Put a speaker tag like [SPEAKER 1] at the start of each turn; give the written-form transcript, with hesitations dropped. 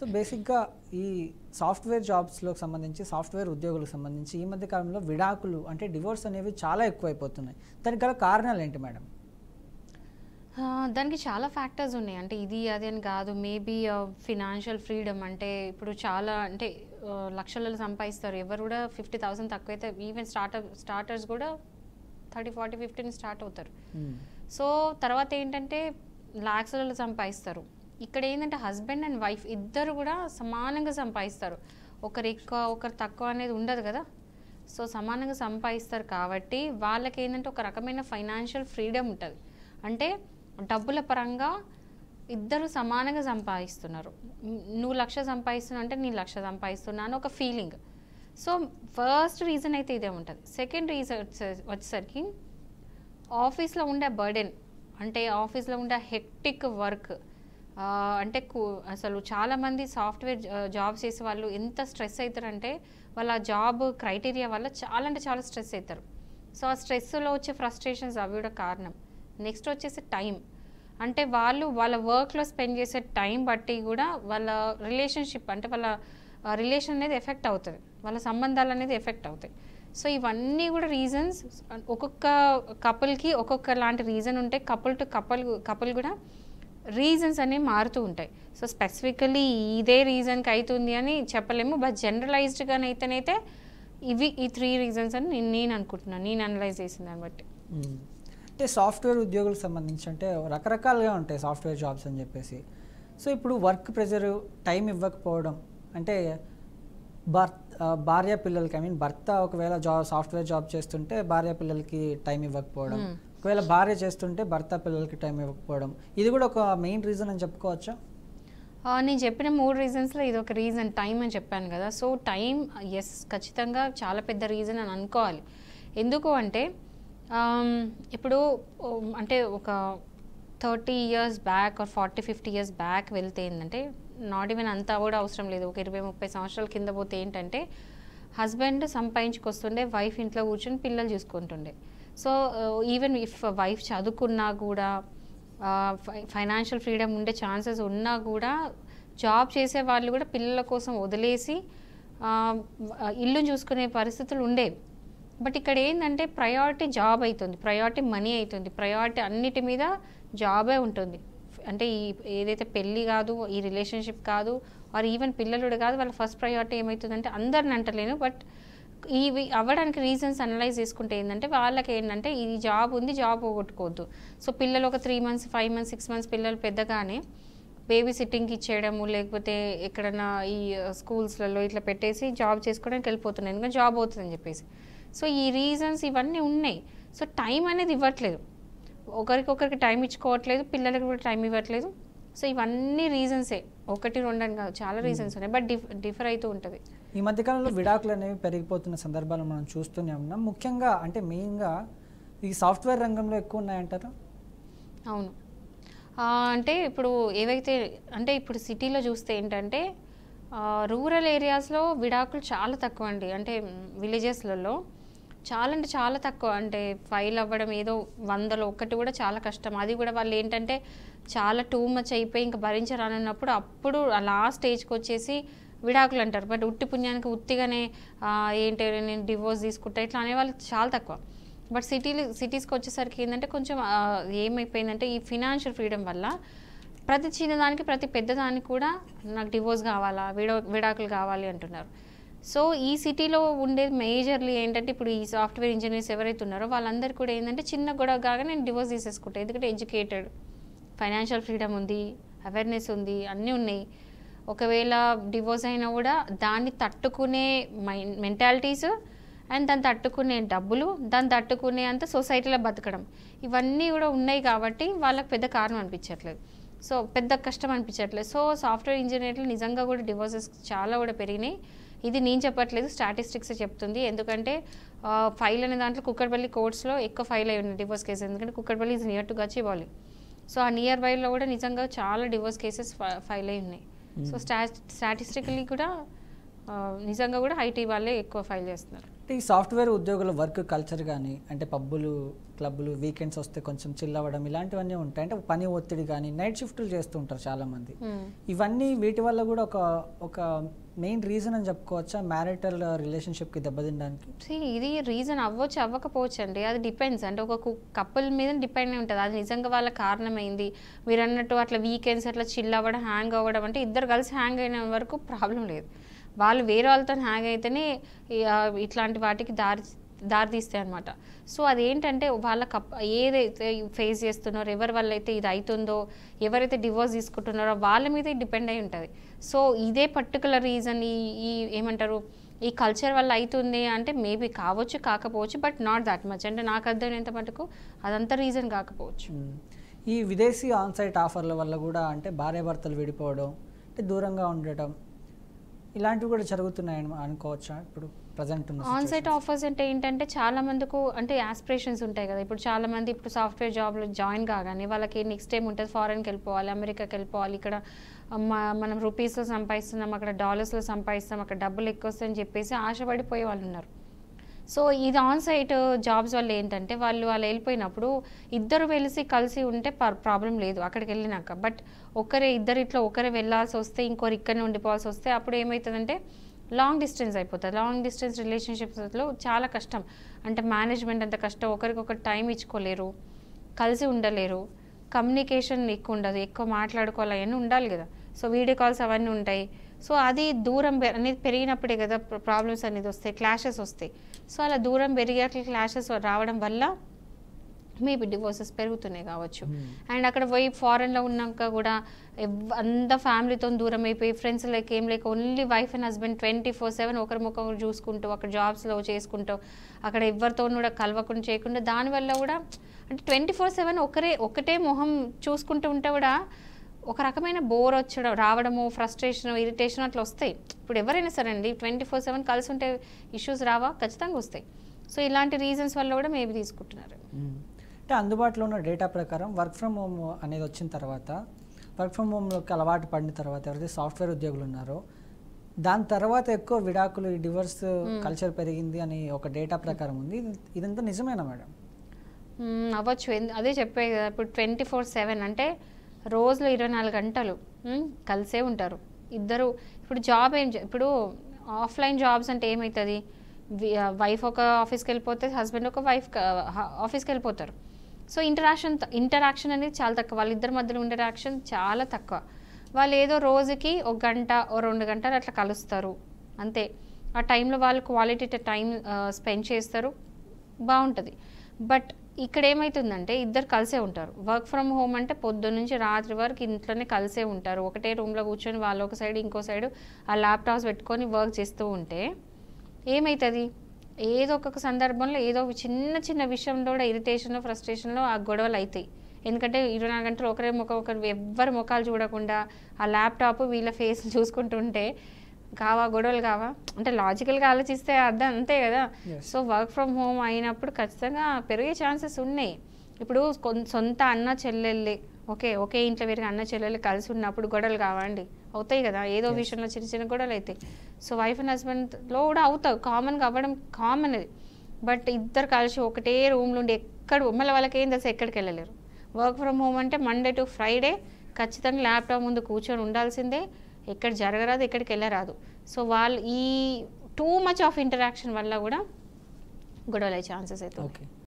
[SPEAKER 1] So బేసిక్గా ఈ software జాబ్స్లోకి సంబంధించి సాఫ్ట్వేర్ ఉద్యోగులకు సంబంధించి ఈ మధ్య కాలంలో విడాకులు అంటే డివోర్స్ అనేవి చాలా ఎక్కువైపోతున్నాయి. దానికి గల కారణాలు ఏంటి మేడం?
[SPEAKER 2] దానికి చాలా ఫ్యాక్టర్స్ ఉన్నాయి. అంటే ఇది అది అని కాదు. మేబీ ఫినాన్షియల్ ఫ్రీడమ్ అంటే ఇప్పుడు చాలా అంటే లక్షలలో సంపాదిస్తారు. ఎవరు కూడా 50,000 తక్కువైతే ఈవెన్ స్టార్టర్స్ కూడా 30, 40, 50 స్టార్ట్ అవుతారు. సో తర్వాత ఏంటంటే లాక్స్లలో సంపాదిస్తారు. ఇక్కడ ఏంటంటే హస్బెండ్ అండ్ వైఫ్ ఇద్దరు కూడా సమానంగా సంపాదిస్తారు. ఒకరు ఎక్కువ ఒకరు తక్కువ అనేది ఉండదు కదా. సో సమానంగా సంపాదిస్తారు కాబట్టి వాళ్ళకి ఏంటంటే ఒక రకమైన ఫైనాన్షియల్ ఫ్రీడమ్ ఉంటుంది. అంటే డబ్బుల పరంగా ఇద్దరు సమానంగా సంపాదిస్తున్నారు. నువ్వు 1,00,000 సంపాదిస్తున్నావు అంటే నేను 1,00,000 సంపాదిస్తున్నాను ఒక ఫీలింగ్. సో ఫస్ట్ రీజన్ అయితే ఇదే ఉంటుంది. సెకండ్ రీజన్ వచ్చేసరికి ఆఫీస్లో ఉండే బర్డెన్, అంటే ఆఫీస్లో ఉండే హెక్టిక్ వర్క్. అంటే అసలు చాలామంది సాఫ్ట్వేర్ జాబ్స్ చేసే వాళ్ళు ఎంత స్ట్రెస్ అవుతారంటే వాళ్ళ జాబ్ క్రైటీరియా వల్ల చాలా అంటే చాలా స్ట్రెస్ అవుతారు. సో ఆ స్ట్రెస్లో వచ్చే ఫ్రస్ట్రేషన్స్ అవి కూడా కారణం. నెక్స్ట్ వచ్చేసి టైం, అంటే వాళ్ళు వాళ్ళ వర్క్లో స్పెండ్ చేసే టైం బట్టి కూడా వాళ్ళ రిలేషన్షిప్ అంటే వాళ్ళ రిలేషన్ అనేది ఎఫెక్ట్ అవుతుంది, వాళ్ళ సంబంధాలు అనేది ఎఫెక్ట్ అవుతాయి. సో ఇవన్నీ కూడా రీజన్స్. ఒక్కొక్క కపుల్కి ఒక్కొక్క లాంటి రీజన్ ఉంటాయి. కపుల్ టు కపుల్ కూడా రీజన్స్ అనేవి మారుతూ ఉంటాయి. సో స్పెసిఫికలీ ఇదే రీజన్కి అవుతుంది అని చెప్పలేము. బట్ జనరలైజ్డ్గానైతేనైతే ఈ 3 రీజన్స్ అని నేను అనుకుంటున్నాను, నేను అనలైజ్ చేసిన దాన్ని బట్టి.
[SPEAKER 1] అంటే సాఫ్ట్వేర్ ఉద్యోగులకు సంబంధించి అంటే రకరకాలుగా ఉంటాయి సాఫ్ట్వేర్ జాబ్స్ అని చెప్పేసి. సో ఇప్పుడు వర్క్ ప్రెజర్, టైం ఇవ్వకపోవడం, అంటే భార్య పిల్లలకి భర్త ఒకవేళ సాఫ్ట్వేర్ జాబ్ చేస్తుంటే భార్య పిల్లలకి టైం ఇవ్వకపోవడం, ఒకవేళ భార్య చేస్తుంటే భర్త పిల్లలకి టైం ఇవ్వకపోవడం, ఇది కూడా ఒక మెయిన్ రీజన్ అని చెప్పుకోవచ్చా?
[SPEAKER 2] నేను చెప్పిన 3 రీజన్స్లో ఇది ఒక రీజన్, టైం అని చెప్పాను కదా. సో టైం ఖచ్చితంగా చాలా పెద్ద రీజన్ అని అనుకోవాలి. ఎందుకు అంటే ఇప్పుడు అంటే ఒక 30 years back or 40, 50 years back వెళ్తే ఏంటంటే నాట్ ఈవెన్ అంతా కూడా అవసరం లేదు. ఒక 20, 30 సంవత్సరాల కింద పోతే ఏంటంటే హస్బెండ్ సంపాదించుకొస్తుండే, వైఫ్ ఇంట్లో కూర్చొని పిల్లలు చూసుకుంటుండే. సో ఈవెన్ ఇఫ్ వైఫ్ చదువుకున్నా కూడా ఫైనాన్షియల్ ఫ్రీడమ్ ఉండే ఛాన్సెస్ ఉన్నా కూడా జాబ్ చేసే వాళ్ళు కూడా పిల్లల కోసం వదిలేసి ఇల్లు చూసుకునే పరిస్థితులు ఉండేవి. బట్ ఇక్కడ ఏంటంటే ప్రయారిటీ జాబ్ అవుతుంది, ప్రయారిటీ మనీ అవుతుంది, ప్రయారిటీ అన్నిటి మీద జాబే ఉంటుంది. అంటే ఏదైతే పెళ్ళి కాదు, ఈ రిలేషన్షిప్ కాదు, ఆర్ ఈవెన్ పిల్లలు కాదు, వాళ్ళ ఫస్ట్ ప్రయారిటీ ఏమవుతుందంటే అందరిని అంటలేను, బట్ ఇవి అవ్వడానికి రీజన్స్ అనలైజ్ చేసుకుంటే ఏంటంటే వాళ్ళకి ఏంటంటే ఈ జాబ్ ఉంది, జాబ్ పోగొట్టుకోవద్దు. సో పిల్లలు ఒక 3 months, 5 months, 6 months పిల్లలు పెద్దగానే బేబీ సిట్టింగ్కి ఇచ్చేయడము, లేకపోతే ఎక్కడన్నా ఈ స్కూల్స్లలో ఇట్లా పెట్టేసి జాబ్ చేసుకోవడానికి వెళ్ళిపోతున్నాయి, ఎందుకంటే జాబ్ అవుతుందని చెప్పేసి. సో ఈ రీజన్స్ ఇవన్నీ ఉన్నాయి. సో టైం అనేది ఇవ్వట్లేదు, ఒకరికొకరికి టైం ఇచ్చుకోవట్లేదు, పిల్లలకి కూడా టైం ఇవ్వట్లేదు. సో ఇవన్నీ రీజన్సే, 1, 2 అని కాదు, చాలా రీజన్స్ ఉన్నాయి, బట్ డిఫర్ అవుతూ ఉంటుంది.
[SPEAKER 1] ఈ మధ్యకాలంలో విడాకులు అనేవి పెరిగిపోతున్న సందర్భాలు మనం చూస్తూనే ఉన్నాం. ముఖ్యంగా అంటే మెయిన్గా ఈ సాఫ్ట్వేర్ రంగంలో ఎక్కువ ఉన్నాయంటారా?
[SPEAKER 2] అవును. అంటే ఇప్పుడు ఏవైతే అంటే ఇప్పుడు సిటీలో చూస్తే ఏంటంటే రూరల్ ఏరియాస్లో విడాకులు చాలా తక్కువ అండి. అంటే విలేజెస్లలో చాలా అంటే చాలా తక్కువ. అంటే ఫైల్ అవ్వడం ఏదో 100లో 1 కూడా చాలా కష్టం. అది కూడా వాళ్ళు ఏంటంటే చాలా టూ మచ్ అయిపోయి ఇంకా భరించరానన్నప్పుడు అప్పుడు లాస్ట్ స్టేజ్కి వచ్చేసి విడాకులు అంటారు. బట్ ఉట్టి పుణ్యానికి ఉత్తిగానే ఏంటి నేను డివోర్స్ తీసుకుంటా ఇట్లా అనేవాళ్ళు చాలా తక్కువ. బట్ సిటీస్కి వచ్చేసరికి ఏంటంటే కొంచెం ఏమైపోయిందంటే ఈ ఫినాన్షియల్ ఫ్రీడమ్ వల్ల ప్రతి చిన్నదానికి ప్రతి పెద్దదానికి కూడా నాకు డివోర్స్ కావాలా, విడాకులు కావాలి అంటున్నారు. సో ఈ సిటీలో ఉండేది మేజర్లీ ఏంటంటే ఇప్పుడు ఈ సాఫ్ట్వేర్ ఇంజనీర్స్ ఎవరైతే ఉన్నారో వాళ్ళందరూ కూడా ఏంటంటే చిన్న గొడవ కాగా నేను డివోర్స్ తీసేసుకుంటాను, ఎందుకంటే ఎడ్యుకేటెడ్, ఫైనాన్షియల్ ఫ్రీడమ్ ఉంది, అవేర్నెస్ ఉంది, అన్నీ ఉన్నాయి. ఒకవేళ డివోర్స్ అయినా కూడా దాన్ని తట్టుకునే మెంటాలిటీస్ అండ్ దాన్ని తట్టుకునే డబ్బులు, దాన్ని తట్టుకునే అంత సొసైటీలో బతకడం, ఇవన్నీ కూడా ఉన్నాయి కాబట్టి వాళ్ళకి పెద్ద కారణం అనిపించట్లేదు, సో పెద్ద కష్టం అనిపించట్లేదు. సో సాఫ్ట్వేర్ ఇంజనీర్లు నిజంగా కూడా డివోర్సెస్ చాలా కూడా పెరిగినాయి. ఇది నేను చెప్పట్లేదు, స్టాటిస్టిక్స్ చెప్తుంది. ఎందుకంటే ఫైల్ అనే దాంట్లో కుక్కడపల్లి కోర్ట్స్లో ఎక్కువ ఫైల్ అయి ఉన్నాయి డివోర్స్ కేసెస్, ఎందుకంటే Kukkadapalli is near to Gachibowli. So ఆ నియర్ బైలో కూడా నిజంగా చాలా డివోర్స్ కేసెస్ ఫైల్ అయి ఉన్నాయి. సో స్టాటిస్టికలీ కూడా నిజంగా కూడా ఐటీ వాళ్ళే ఎక్కువ ఫైల్ చేస్తున్నారు.
[SPEAKER 1] అంటే ఈ సాఫ్ట్వేర్ ఉద్యోగుల వర్క్ కల్చర్ కానీ, అంటే పబ్బులు, క్లబ్బులు, వీకెండ్స్ వస్తే కొంచెం చిల్ అవ్వడం ఇలాంటివన్నీ ఉంటాయి. అంటే పని ఒత్తిడి కానీ, నైట్ షిఫ్ట్లు చేస్తూ ఉంటారు చాలామంది. ఇవన్నీ వీటి వల్ల కూడా ఒక మెయిన్ రీజన్ అని చెప్పుకోవచ్చా మ్యారిటల్ రిలేషన్షిప్కి దెబ్బతినడానికి?
[SPEAKER 2] ఇది రీజన్ అవ్వచ్చు అవ్వకపోవచ్చు అండి, అది డిపెండ్స్. అంటే ఒక కపుల్ మీద డిపెండ్ ఉంటుంది. అది నిజంగా వాళ్ళ కారణమైంది. మీరు అన్నట్టు అట్లా వీకెండ్స్ అట్లా చిల్ అవ్వడం, హ్యాంగ్ అవ్వడం, అంటే ఇద్దరు కలిసి హ్యాంగ్ అయిన వరకు ప్రాబ్లం లేదు. వాళ్ళు వేరే వాళ్ళతో హ్యాంగ్ అయితేనే ఇట్లాంటి వాటికి దారితీస్తాయి అనమాట. సో అదేంటంటే వాళ్ళ ఏదైతే ఫేస్ చేస్తున్నారో, ఎవరి వల్ల అయితే ఇది అవుతుందో, ఎవరైతే డివోర్స్ తీసుకుంటున్నారో వాళ్ళ మీద డిపెండ్ అయి ఉంటుంది. సో ఇదే పర్టికులర్ రీజన్ ఈ ఏమంటారు ఈ కల్చర్ వల్ల అవుతుంది అంటే మేబీ కావచ్చు, కాకపోవచ్చు, బట్ నాట్ దాట్ మచ్. అంటే నాకు అర్థమైనంత మటుకు అదంతా రీజన్ కాకపోవచ్చు.
[SPEAKER 1] ఈ విదేశీ ఆన్సైట్ ఆఫర్ల వల్ల కూడా అంటే భార్యాభర్తలు విడిపోవడం, అంటే దూరంగా ఉండటం ఇలాంటివి కూడా జరుగుతున్నాయని అనుకోవచ్చా ఇప్పుడు ప్రజెంట్ ఉన్న
[SPEAKER 2] ఆన్సైట్ ఆఫర్స్? అంటే ఏంటంటే చాలా మందికి అంటే యాస్పిరేషన్స్ ఉంటాయి కదా. ఇప్పుడు చాలా మంది ఇప్పుడు సాఫ్ట్వేర్ జాబ్లో జాయిన్ కాగానే వాళ్ళకి నెక్స్ట్ టైం ఉంటుంది ఫారెన్కి వెళ్ళిపోవాలి, అమెరికాకి వెళ్ళిపోవాలి, ఇక్కడ మనం రూపీస్లో సంపాదిస్తున్నాం, అక్కడ డాలర్స్లో సంపాదిస్తాం, అక్కడ డబ్బులు ఎక్కువ వస్తాయని చెప్పేసి ఆశపడిపోయే వాళ్ళు ఉన్నారు. సో ఇది ఆన్సైట్ జాబ్స్ వల్ల ఏంటంటే వాళ్ళు వెళ్ళిపోయినప్పుడు ఇద్దరు కలిసి ఉంటే ప్రాబ్లం లేదు అక్కడికి వెళ్ళినాక. బట్ ఇద్దరు ఒకరే వెళ్ళాల్సి వస్తే, ఇంకొకరు ఇక్కడనే ఉండిపోవాల్సి వస్తే అప్పుడు ఏమవుతుందంటే లాంగ్ డిస్టెన్స్ అయిపోతుంది. లాంగ్ డిస్టెన్స్ రిలేషన్షిప్స్లో చాలా కష్టం. అంటే మేనేజ్మెంట్ అంత కష్టం, ఒకరికొకరు టైం ఇచ్చుకోలేరు, కలిసి ఉండలేరు, కమ్యూనికేషన్ ఎక్కువ ఉండదు, ఎక్కువ మాట్లాడుకోవాలి, అవన్నీ ఉండాలి కదా. సో వీడియో కాల్స్ అవన్నీ ఉంటాయి. సో అది దూరం అనేది పెరిగినప్పుడే కదా ప్రాబ్లమ్స్ అనేది వస్తాయి, క్లాషెస్ వస్తాయి. సో అలా దూరం పెరిగి అట్లా క్లాషెస్ రావడం వల్ల మేబీ డివోర్సెస్ పెరుగుతున్నాయి కావచ్చు. అండ్ అక్కడ పోయి ఫారెన్లో ఉన్నాక కూడా అంత ఫ్యామిలీతో దూరం అయిపోయి, ఫ్రెండ్స్ ఏం లేక ఓన్లీ వైఫ్ అండ్ హస్బెండ్ 24/7 ఒకరు చూసుకుంటూ, అక్కడ జాబ్స్లో చేసుకుంటూ, అక్కడ ఎవరితో కూడా కలవకుండా చేయకుండా, దానివల్ల కూడా అంటే 24/7 ఒకటే మొహం చూసుకుంటూ ఉంటే కూడా ఒక రకమైన బోర్ రావడము, ఫ్రస్ట్రేషన్, ఇరిటేషన్ అట్లా వస్తాయి. ఇప్పుడు ఎవరైనా సరే అండి 24/7 కలిసి ఉంటే ఇష్యూస్ రావా? ఖచ్చితంగా వస్తాయి. సో ఇలాంటి రీజన్స్ వల్ల కూడా మేబీ తీసుకుంటున్నారు.
[SPEAKER 1] అంటే అందుబాటులో ఉన్న డేటా ప్రకారం వర్క్ ఫ్రమ్ హోమ్ అనేది వచ్చిన తర్వాత, వర్క్ ఫ్రమ్ హోమ్లోకి అలవాటు పడిన తర్వాత ఎవరైతే సాఫ్ట్వేర్ ఉద్యోగులు ఉన్నారో దాని తర్వాత ఎక్కువ విడాకులు, ఈ డివోర్స్ కల్చర్ పెరిగింది అని ఒక డేటా ప్రకారం ఉంది. ఇదంతా నిజమేనా మేడం?
[SPEAKER 2] అవ్వచ్చు. అదే చెప్పే కదా, ఇప్పుడు 24/7 అంటే రోజులో 24 గంటలు కలిసే ఉంటారు ఇద్దరు. ఇప్పుడు జాబ్ ఇప్పుడు ఆఫ్లైన్ జాబ్స్ అంటే ఏమవుతుంది, వైఫ్ ఒక ఆఫీస్కి వెళ్ళిపోతే హస్బెండ్ ఒక ఆఫీస్కి వెళ్ళిపోతారు. సో ఇంటరాక్షన్ అనేది చాలా తక్కువ, వాళ్ళిద్దరి మధ్యలో ఇంటరాక్షన్ చాలా తక్కువ. వాళ్ళు ఏదో రోజుకి 1 గంట 2 గంటలు అట్లా కలుస్తారు అంతే. ఆ టైంలో వాళ్ళు క్వాలిటీ టైం స్పెండ్ చేస్తారు, బాగుంటుంది. బట్ ఇక్కడ ఏమవుతుందంటే ఇద్దరు కలిసే ఉంటారు. వర్క్ ఫ్రమ్ హోమ్ అంటే పొద్దున్న నుంచి రాత్రి వరకు ఇంట్లోనే కలిసే ఉంటారు. ఒకటే రూమ్లో కూర్చొని వాళ్ళు ఒక సైడ్ ఇంకో సైడ్ ఆ ల్యాప్టాప్స్ పెట్టుకొని వర్క్ చేస్తూ ఉంటే ఏమవుతుంది, ఏదో ఒక సందర్భంలో ఏదో చిన్న విషయంలో కూడా ఇరిటేషన్లో, ఫ్రస్ట్రేషన్లో ఆ గొడవలు అవుతాయి. ఎందుకంటే 24 గంటలు ఒకరు ఎవ్వరి ముఖాలు చూడకుండా ఆ ల్యాప్టాప్ వీళ్ళ ఫేస్ చూసుకుంటూ ఉంటే గొడవలు కావా? అంటే లాజికల్గా ఆలోచిస్తే అర్థం అంతే కదా. సో వర్క్ ఫ్రమ్ హోమ్ అయినప్పుడు ఖచ్చితంగా పెరిగే ఛాన్సెస్ ఉన్నాయి. ఇప్పుడు సొంత అన్న చెల్లెళ్ళి ఒకే ఇంట్లో పెరిగే అన్న చెల్లెళ్ళు కలిసి ఉన్నప్పుడు గొడవలు కావండి? అవుతాయి కదా, ఏదో విషయంలో చిన్న గొడవలు అవుతాయి. సో వైఫ్ అండ్ హస్బెండ్లో కూడా అవుతాయి, కామన్గా అవ్వడం కామన్ అది. బట్ ఇద్దరు కలిసి ఒకటే రూమ్లో ఉండి మళ్ళీ వాళ్ళకి ఏం తెలుసు, ఎక్కడికి వెళ్ళలేరు. వర్క్ ఫ్రమ్ హోమ్ అంటే మండే టు ఫ్రైడే ఖచ్చితంగా ల్యాప్టాప్ ముందు కూర్చొని ఉండాల్సిందే, ఎక్కడ జరగరాదు, ఎక్కడికి వెళ్ళరాదు. సో వాళ్ళు ఈ టూ మచ్ ఆఫ్ ఇంటరాక్షన్ వల్ల కూడా గొడవలు అయ్యే ఛాన్సెస్ అయితే.